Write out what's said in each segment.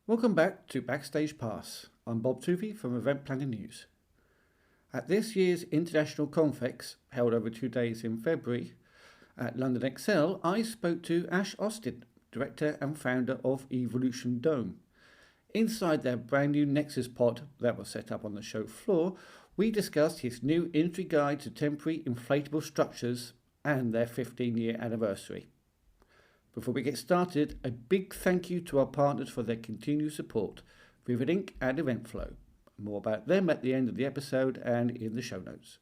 Welcome back to Backstage Pass. I'm Bob Tuvey from Event Planning News. At this year's International Confex, held over 2 days in February at London Excel, I spoke to Ash Austin, director and founder of Evolution Dome. Inside their brand new Nexus pod that was set up on the show floor, we discussed his new entry guide to temporary inflatable structures and their 15-year anniversary. Before we get started, a big thank you to our partners for their continued support, Vivid Ink and Eventflow. More about them at the end of the episode and in the show notes.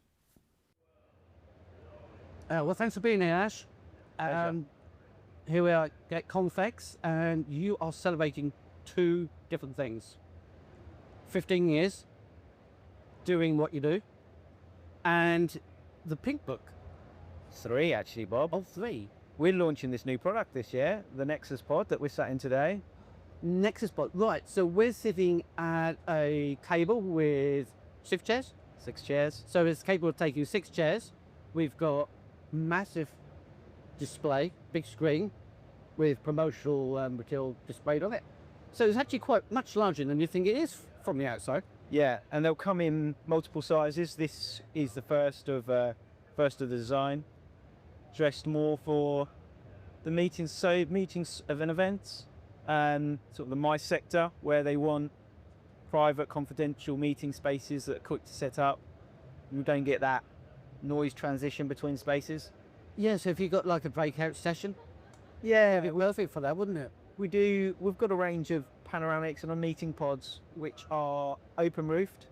Well, thanks for being here, Ash. Here we are at Confex, and you are celebrating two different things. 15 years doing what you do, and the Pink Book. Three, actually, Bob. Oh, three. We're launching this new product this year, the Nexus Pod that we're sat in today. Nexus Pod. Right, so we're sitting at a table with 6 chairs. 6 chairs. So it's capable of taking 6 chairs. We've got massive display, big screen, with promotional material displayed on it. So it's actually quite much larger than you think it is from the outside. Yeah, and they'll come in multiple sizes. This is the first of the design. Dressed more for the meetings of an event, and sort of the my sector where they want private, confidential meeting spaces that are quick to set up. You don't get that noise transition between spaces. Yeah, so if you got like a breakout session, Yeah, it'd be worth it for that, wouldn't it? we've got a range of panoramics and meeting pods which are open roofed.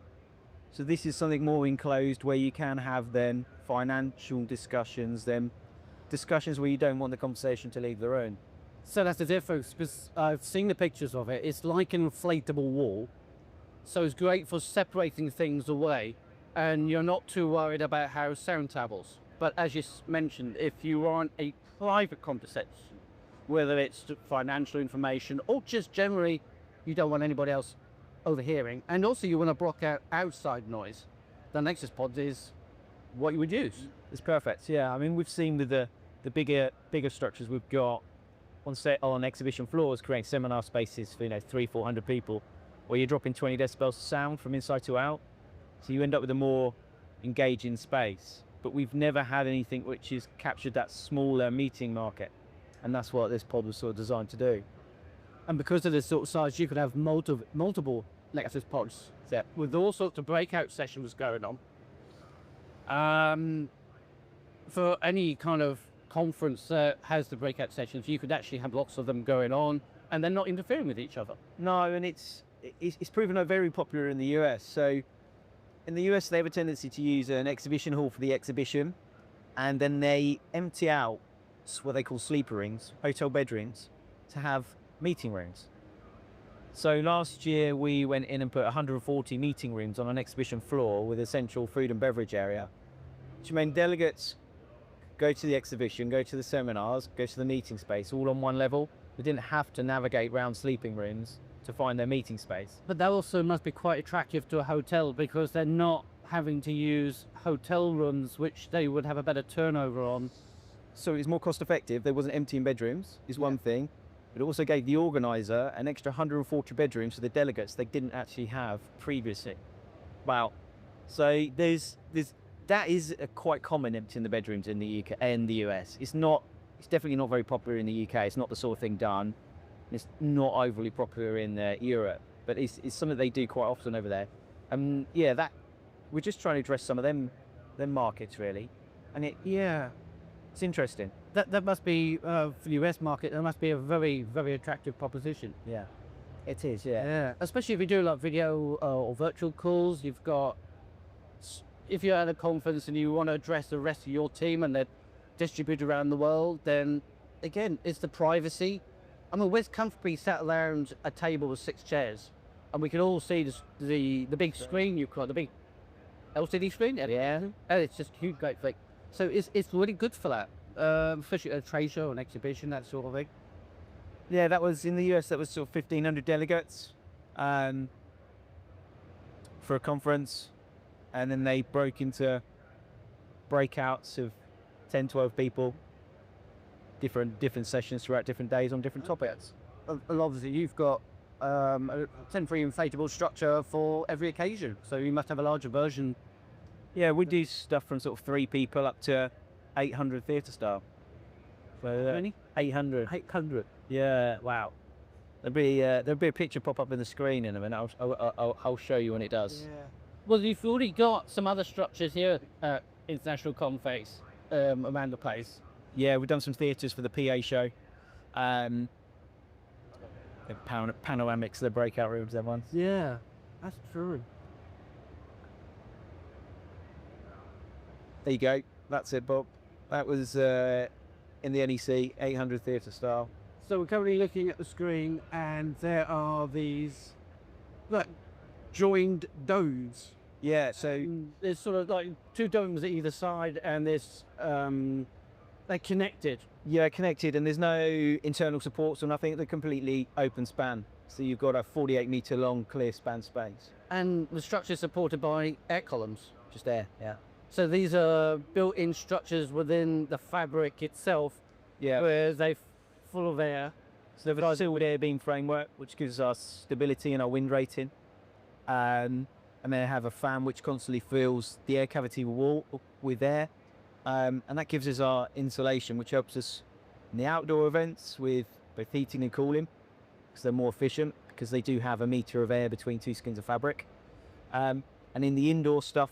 So this is something more enclosed where you can have then financial discussions, then discussions where you don't want the conversation to leave the room. So that's the difference, because I've seen the pictures of it. It's like an inflatable wall, so it's great for separating things away, and you're not too worried about how sound travels. But as you mentioned, if you want a private conversation, whether it's financial information or just generally you don't want anybody else overhearing, and also you want to block out outside noise, the Nexus Pods is what you would use. It's perfect. Yeah, I mean, we've seen with the bigger structures we've got on exhibition floors, creating seminar spaces for 300-400 people, where you're dropping 20 decibels of sound from inside to out, so you end up with a more engaging space. But we've never had anything which has captured that smaller meeting market, and that's what this pod was sort of designed to do. And because of this sort of size, you could have multiple Nexus Pods with all sorts of breakout sessions going on. For any kind of conference that has the breakout sessions, you could actually have lots of them going on, and they're not interfering with each other. No, and it's proven very popular in the US. So in the US, they have a tendency to use an exhibition hall for the exhibition, and then they empty out what they call sleeper rings, hotel bedrooms, to have meeting rooms. So last year we went in and put 140 meeting rooms on an exhibition floor with a central food and beverage area, which meant delegates go to the exhibition, go to the seminars, go to the meeting space, all on one level. They didn't have to navigate around sleeping rooms to find their meeting space. But that also must be quite attractive to a hotel, because they're not having to use hotel rooms, which they would have a better turnover on. So it was more cost effective. There wasn't emptying bedrooms, is one thing. But it also gave the organizer an extra 140 bedrooms for the delegates they didn't actually have previously. Wow. So that is quite common, emptying the bedrooms in the UK and the US. It's definitely not very popular in the UK. It's not the sort of thing done. It's not overly popular in Europe, but it's something they do quite often over there. That we're just trying to address some of them markets really, and it's interesting. That must be for the US market. That must be a very, very attractive proposition. Yeah, it is. Yeah. Especially if you do like video or virtual calls. If you're at a conference and you want to address the rest of your team and they're distributed around the world, then again, it's the privacy. I mean, we're comfortably sat around a table with 6 chairs, and we can all see the big screen you've got, the big LCD screen. Yeah. And it's just a huge, great thing. So it's really good for that, especially at a trade show, an exhibition, that sort of thing. Yeah, that was in the US. That was sort of 1,500 delegates for a conference, and then they broke into breakouts of 10, 12 people, different sessions throughout different days on different topics. And obviously, you've got a temporary inflatable structure for every occasion. So you must have a larger version. Yeah, we do stuff from sort of 3 people up to 800 theatre style. How many? 800. 800. Yeah, wow. There'll be a picture pop up in the screen in a minute. I'll show you when it does. Yeah. Well, you've already got some other structures here at International Confex around the place. Yeah, we've done some theatres for the PA show. The panoramics, the breakout rooms, that ones. Yeah, that's true. There you go. That's it, Bob. That was in the NEC 800 theatre style. So we're currently looking at the screen, and there are these like joined domes. Yeah, so There's sort of like 2 domes at either side, and this they're connected. yeah, connected, and there's no internal supports or nothing. They're completely open span. So you've got a 48-metre long clear span space. And the structure is supported by air columns. Just there, yeah. So these are built-in structures within the fabric itself, Yeah. where they're full of air. So they've got a sealed air beam framework, which gives us stability in our wind rating. And they have a fan which constantly fills the air cavity wall with air. And that gives us our insulation, which helps us in the outdoor events with both heating and cooling, because they're more efficient, because they do have a metre of air between 2 skins of fabric. And in the indoor stuff,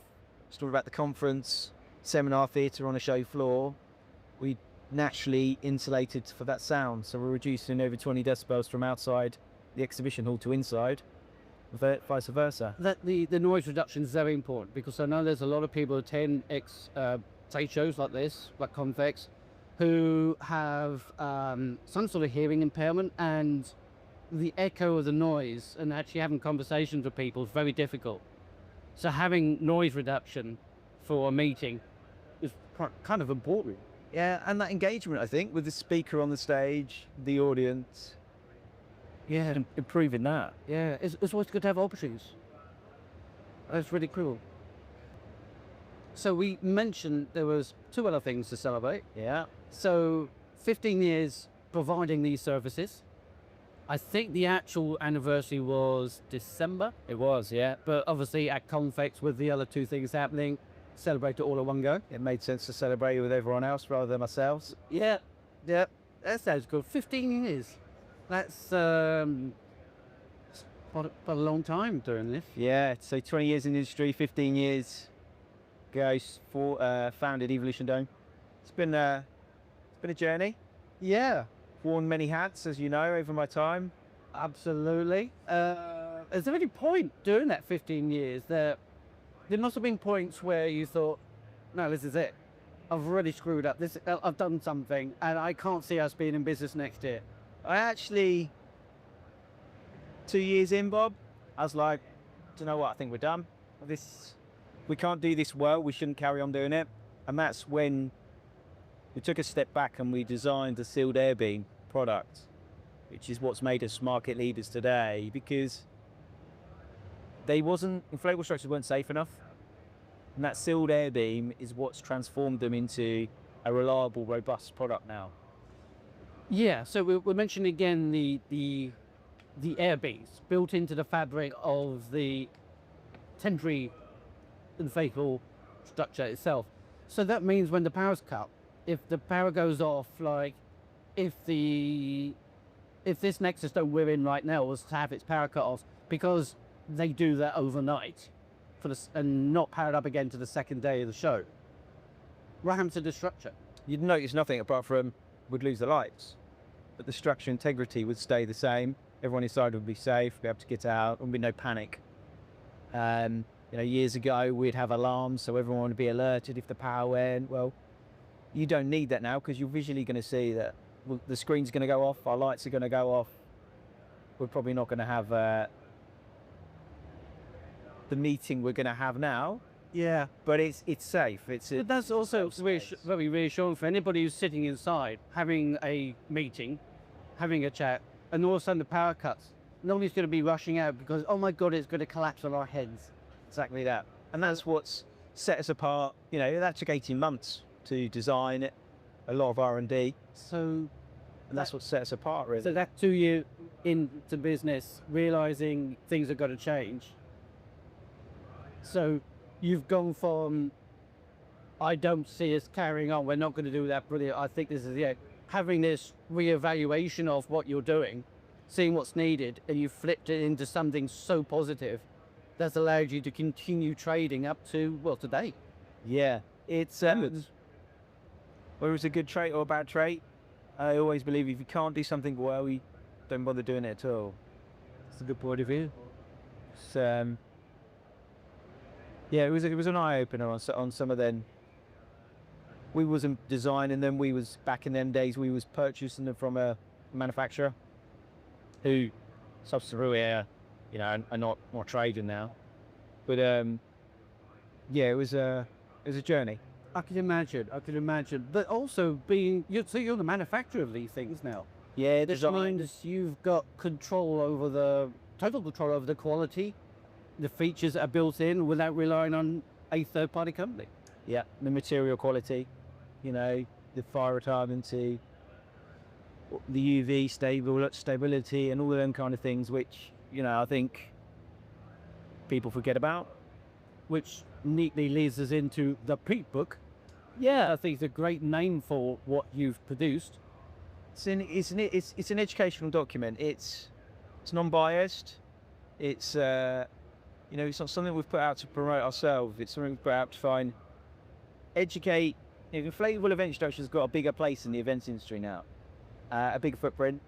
story about the conference, seminar theatre on a show floor, we naturally insulated for that sound. So we're reducing over 20 decibels from outside the exhibition hall to inside, vice versa. The noise reduction is very important, because I know there's a lot of people who attend trade shows like this, like Confex, who have some sort of hearing impairment, and the echo of the noise and actually having conversations with people is very difficult. So having noise reduction for a meeting is kind of important. Yeah, and that engagement, I think, with the speaker on the stage, the audience, Yeah, improving that. yeah, it's always good to have options. That's really cool. So we mentioned there was 2 other things to celebrate. Yeah. So 15 years providing these services. I think the actual anniversary was December, It was, yeah. but obviously at Confex with the other 2 things happening, celebrate it all at one go. It made sense to celebrate with everyone else rather than ourselves. Yeah, that sounds good. 15 years. That's quite a long time doing this. Yeah, so 20 years in the industry, 15 years ago, founded Evolution Dome. It's been a journey. Yeah, Worn many hats, as you know, over my time. absolutely. Is there any point doing that 15 years? There must have been points where you thought, no, this is it. I've really screwed up. I've done something, and I can't see us being in business next year. I actually, 2 years in, Bob, I was like, do you know what? I think we're done. We can't do this well. We shouldn't carry on doing it. And that's when we took a step back and we designed the sealed air beam product, which is what's made us market leaders today, because inflatable structures weren't safe enough. And that sealed air beam is what's transformed them into a reliable, robust product now. Yeah, so we're mentioning again the air beams built into the fabric of the temporary inflatable structure itself. So that means when the power's cut, if the power goes off, like if this Nexus dome we're in right now was to have its power cut off, because they do that overnight and not powered up again to the second day of the show, what happens to the structure? You'd notice nothing apart from we'd lose the lights, but the structure integrity would stay the same. Everyone inside would be safe, be able to get out, there'd be no panic. Years ago we'd have alarms, so everyone would be alerted if the power went. Well, you don't need that now, because you're visually going to see that the screen's going to go off, our lights are going to go off. We're probably not going to have the meeting we're going to have now. Yeah, but it's safe. but that's also very reassuring for anybody who's sitting inside, having a meeting, having a chat, and all of a sudden the power cuts. Nobody's going to be rushing out because, oh my God, it's going to collapse on our heads. Exactly that. And that's what's set us apart. That took 18 months to design it, a lot of R&D. So And that's what sets us apart, really. So that 2 year into business, realizing things are going to change. So you've gone from, I don't see us carrying on, we're not going to do that, brilliant, I think this is it. Having this reevaluation of what you're doing, seeing what's needed, and you flipped it into something so positive that's allowed you to continue trading up to, well, today. Yeah, it's whether it's a good trait or a bad trait, I always believe if you can't do something well, you don't bother doing it at all. That's a good point of view. So, yeah, it was an eye opener on some of them. We wasn't designing them. We was back in them days. We was purchasing them from a manufacturer who subs through here, are not more trading now. But yeah, it was a journey. I can imagine. But also you're the manufacturer of these things now. Yeah, This means you've got total control over the quality, the features that are built in without relying on a third-party company. Yeah, the material quality, the fire retardancy, the UV stability, and all of them kind of things, which I think people forget about. Which neatly leads us into the Peat Book. Yeah, I think it's a great name for what you've produced. it's an educational document. It's non-biased. It's it's not something we've put out to promote ourselves. It's something we've put out to educate. Inflatable event structure's got a bigger place in the events industry now, a big footprint.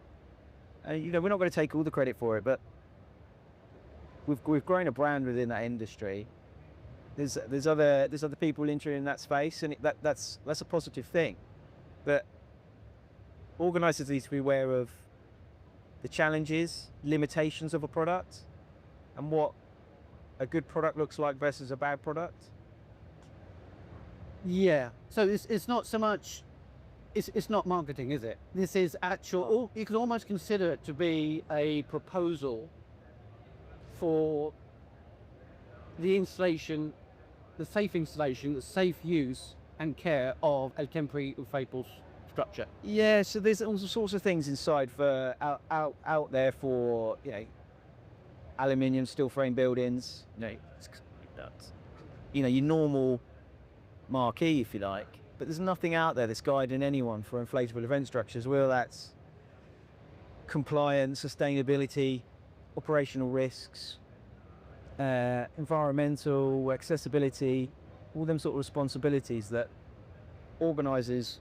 We're not going to take all the credit for it, but we've grown a brand within that industry. There's other people entering in that space, and that's a positive thing. But organisers need to be aware of the challenges, limitations of a product, and what a good product looks like versus a bad product. Yeah. So it's not so much. It's not marketing, is it? This is actual. You could almost consider it to be a proposal for the installation, the safe installation, the safe use and care of a temporary inflatable structure. Yeah, so there's all sorts of things inside for out there for aluminium steel frame buildings. Your normal marquee, if you like. But there's nothing out there that's guiding anyone for inflatable event structures, whether that's compliance, sustainability, operational risks, environmental, accessibility, all them sort of responsibilities that organisers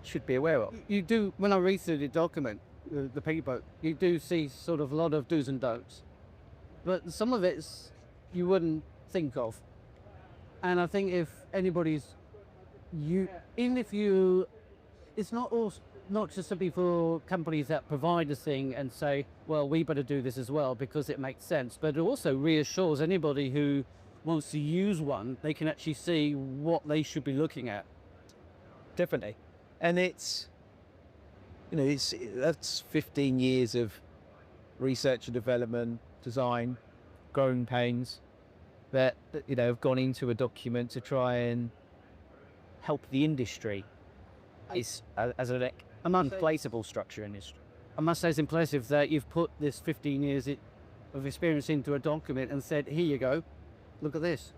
should be aware of. You do, when I read through the document, the paper, you do see sort of a lot of do's and don'ts. But some of it's you wouldn't think of. And I think if anybody's, it's not just simply for companies that provide a thing and say, well, we better do this as well because it makes sense, but it also reassures anybody who wants to use one, they can actually see what they should be looking at. Definitely. And that's 15 years of research and development, design, growing pains that have gone into a document to try and help the industry as an inflatable structure industry. I must say it's impressive that you've put this 15 years of experience into a document and said, here you go, look at this.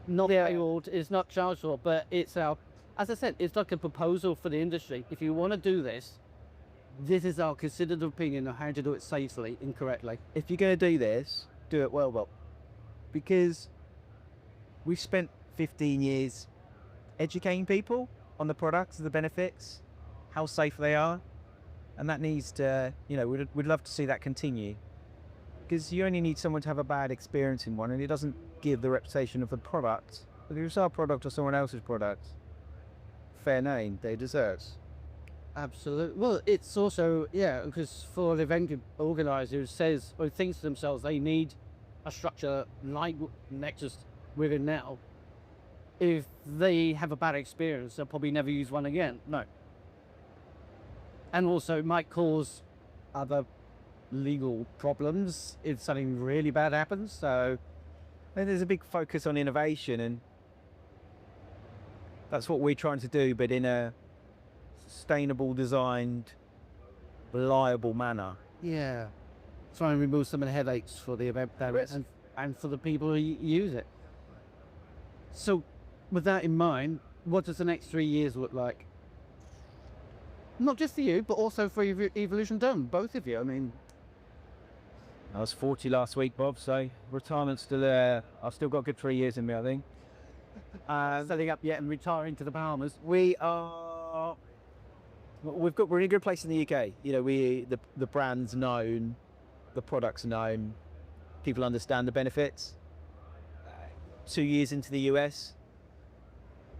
Not paywalled, it's not charged for, but it's as I said, it's like a proposal for the industry. If you want to do this, this is our considered opinion on how to do it safely and correctly. If you're going to do this, do it well. Because we've spent 15 years educating people on the products, the benefits, how safe they are. And that needs to, we'd love to see that continue. Because you only need someone to have a bad experience in one, and it doesn't give the reputation of the product. But if it's our product or someone else's product, fair name they deserve. Absolutely. Well, it's also, because for an event organizer who says or thinks to themselves they need a structure like Nexus we're in now, if they have a bad experience, they'll probably never use one again. No. And also it might cause other legal problems if something really bad happens. So there's a big focus on innovation, and that's what we're trying to do, but in a sustainable designed, reliable manner. Yeah. Try and remove some of the headaches for the event planners and for the people who use it. So, with that in mind, what does the next 3 years look like? Not just for you, but also for Evolution Dome, both of you. I mean, I was 40 last week, Bob, so retirement's still there. I've still got a good 3 years in me, I think. setting up yet and retiring to the Bahamas. We're in a good place in the UK. You know, the brand's known, the product's known, people understand the benefits. 2 years into the US,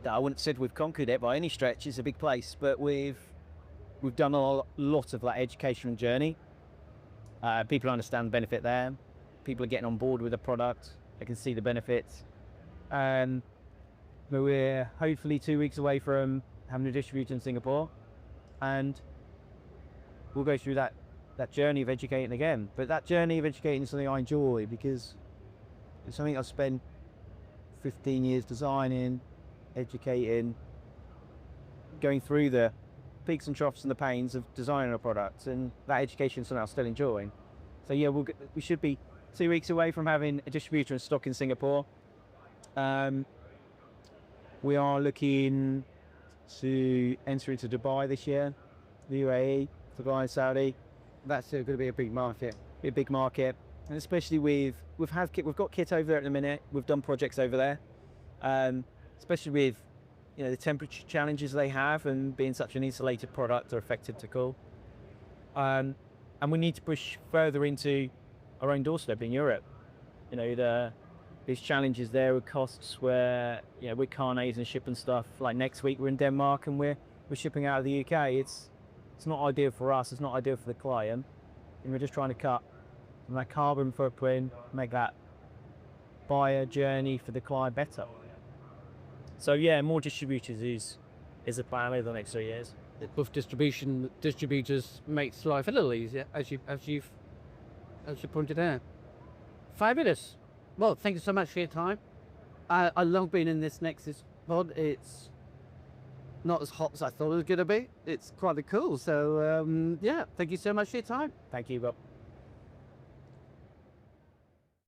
I wouldn't have said we've conquered it by any stretch. It's a big place, but we've done a lot of that educational journey. People understand the benefit there. People are getting on board with the product. They can see the benefits. And we're hopefully 2 weeks away from having a distributor in Singapore. And we'll go through that journey of educating again. But that journey of educating is something I enjoy because it's something I've spent 15 years designing, educating, going through the peaks and troughs and the pains of designing a product, and that education is something I'm still enjoying. So yeah, we should be 2 weeks away from having a distributor in stock in Singapore. We are looking to enter into Dubai this year, the UAE, Dubai, Saudi. That's going to be a big market. Be a big market, and especially we've got kit over there at the minute. We've done projects over there, especially with the temperature challenges they have and being such an insulated product are effective to cool. And we need to push further into our own doorstep in Europe. These challenges there with costs where, with carnets and shipping stuff, like next week we're in Denmark and we're shipping out of the UK. It's not ideal for us, it's not ideal for the client. And we're just trying to cut that carbon footprint, make that buyer journey for the client better. So yeah, more distributors is a plan over the next 3 years. With distributors makes life a little easier, as you pointed out. Fabulous. Well, thank you so much for your time. I love being in this Nexus pod. It's not as hot as I thought it was going to be. It's quite cool. So yeah, thank you so much for your time. Thank you, Bob.